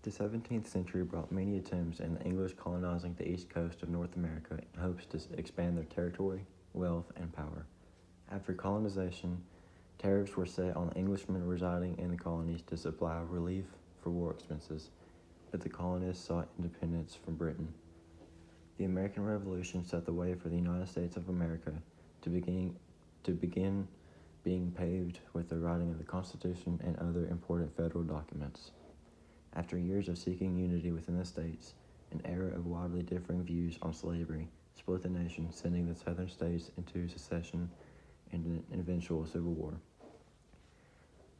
The 17th century brought many attempts in the English colonizing the east coast of North America in hopes to expand their territory, wealth, and power. After colonization, tariffs were set on Englishmen residing in the colonies to supply relief for war expenses, but the colonists sought independence from Britain. The American Revolution set the way for the United States of America to begin being paved with the writing of the Constitution and other important federal documents. After years of seeking unity within the states, an era of widely differing views on slavery split the nation, sending the southern states into secession and an eventual civil war.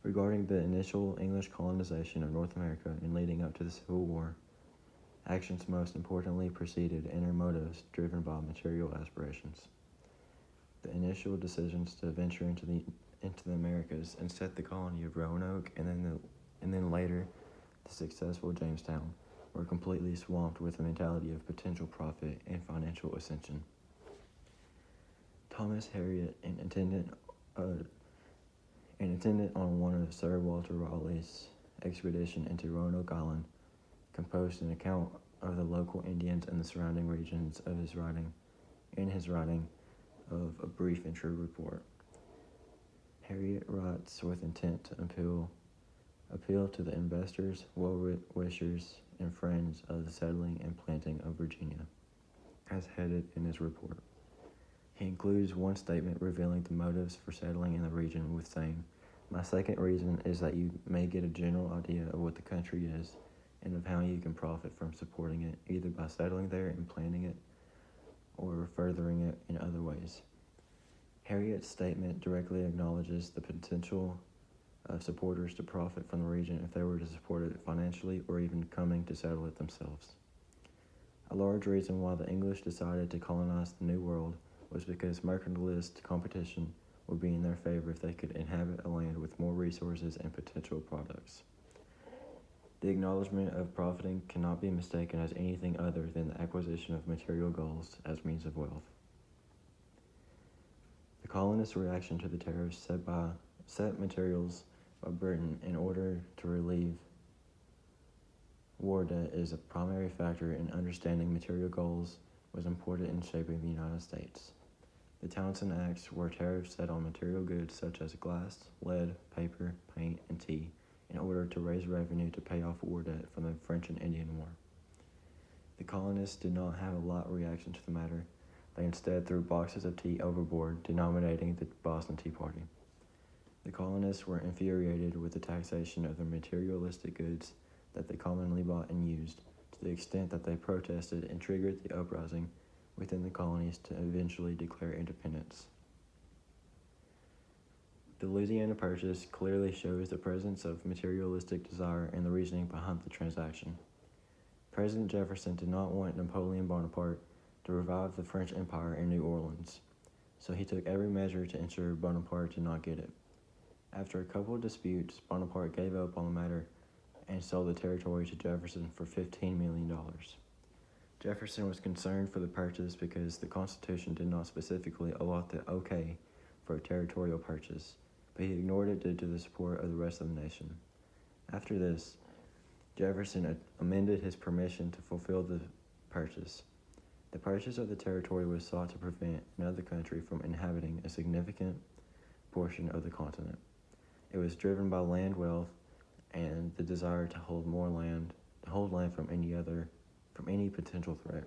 Regarding the initial English colonization of North America and leading up to the Civil War, actions most importantly proceeded inner motives driven by material aspirations. The initial decisions to venture into the Americas and set the colony of Roanoke and then later the successful Jamestown were completely swamped with the mentality of potential profit and financial ascension. Thomas Harriot, an attendant on one of Sir Walter Raleigh's expedition into Roanoke Island, composed an account of the local Indians and the surrounding regions in his writing of a brief and true report. Harriot writes with intent to appeal to the investors, well-wishers, and friends of the settling and planting of Virginia, as headed in his report. He includes one statement revealing the motives for settling in the region with saying, "My second reason is that you may get a general idea of what the country is and of how you can profit from supporting it, either by settling there and planting it or furthering it in other ways." Harriot's statement directly acknowledges the potential of supporters to profit from the region if they were to support it financially or even coming to settle it themselves. A large reason why the English decided to colonize the New World was because mercantilist competition would be in their favor if they could inhabit a land with more resources and potential products. The acknowledgement of profiting cannot be mistaken as anything other than the acquisition of material goals as means of wealth. The colonists' reaction to the tariffs set materials by Britain in order to relieve war debt is a primary factor in understanding material goals was important in shaping the United States. The Townshend Acts were tariffs set on material goods such as glass, lead, paper, paint, and tea in order to raise revenue to pay off war debt from the French and Indian War. The colonists did not have a light reaction to the matter. They instead threw boxes of tea overboard, denominating the Boston Tea Party. The colonists were infuriated with the taxation of the materialistic goods that they commonly bought and used, to the extent that they protested and triggered the uprising within the colonies to eventually declare independence. The Louisiana Purchase clearly shows the presence of materialistic desire and the reasoning behind the transaction. President Jefferson did not want Napoleon Bonaparte to revive the French Empire in New Orleans, so he took every measure to ensure Bonaparte did not get it. After a couple of disputes, Bonaparte gave up on the matter and sold the territory to Jefferson for $15 million. Jefferson was concerned for the purchase because the Constitution did not specifically allot the okay for a territorial purchase, but he ignored it due to the support of the rest of the nation. After this, Jefferson amended his permission to fulfill the purchase. The purchase of the territory was sought to prevent another country from inhabiting a significant portion of the continent. It was driven by land wealth and the desire to hold land from any potential threat.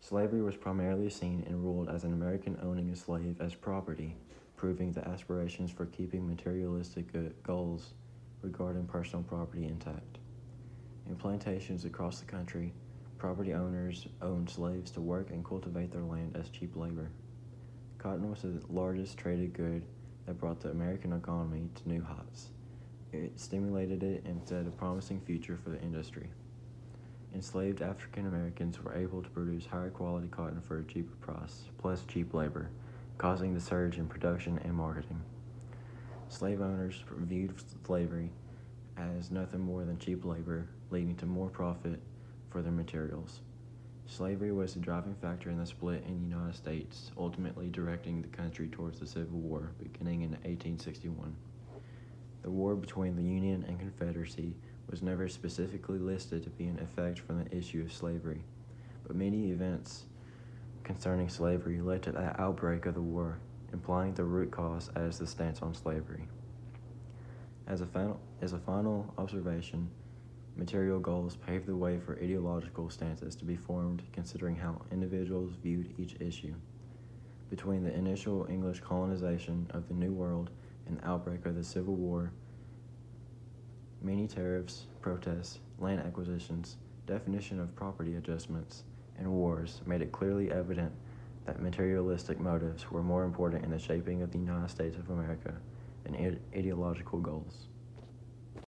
Slavery was primarily seen and ruled as an American owning a slave as property, proving the aspirations for keeping materialistic goals regarding personal property intact. In plantations across the country, property owners owned slaves to work and cultivate their land as cheap labor. Cotton was the largest traded good that brought the American economy to new heights. It stimulated it and set a promising future for the industry. Enslaved African Americans were able to produce higher quality cotton for a cheaper price, plus cheap labor, causing the surge in production and marketing. Slave owners viewed slavery as nothing more than cheap labor, leading to more profit for their materials. Slavery was the driving factor in the split in the United States, ultimately directing the country towards the Civil War beginning in 1861. The war between the Union and Confederacy was never specifically listed to be an effect from the issue of slavery, but many events concerning slavery led to the outbreak of the war, implying the root cause as the stance on slavery. As a final observation, material goals paved the way for ideological stances to be formed considering how individuals viewed each issue. Between the initial English colonization of the New World and the outbreak of the Civil War, many tariffs, protests, land acquisitions, definition of property adjustments, and wars made it clearly evident that materialistic motives were more important in the shaping of the United States of America than ideological goals.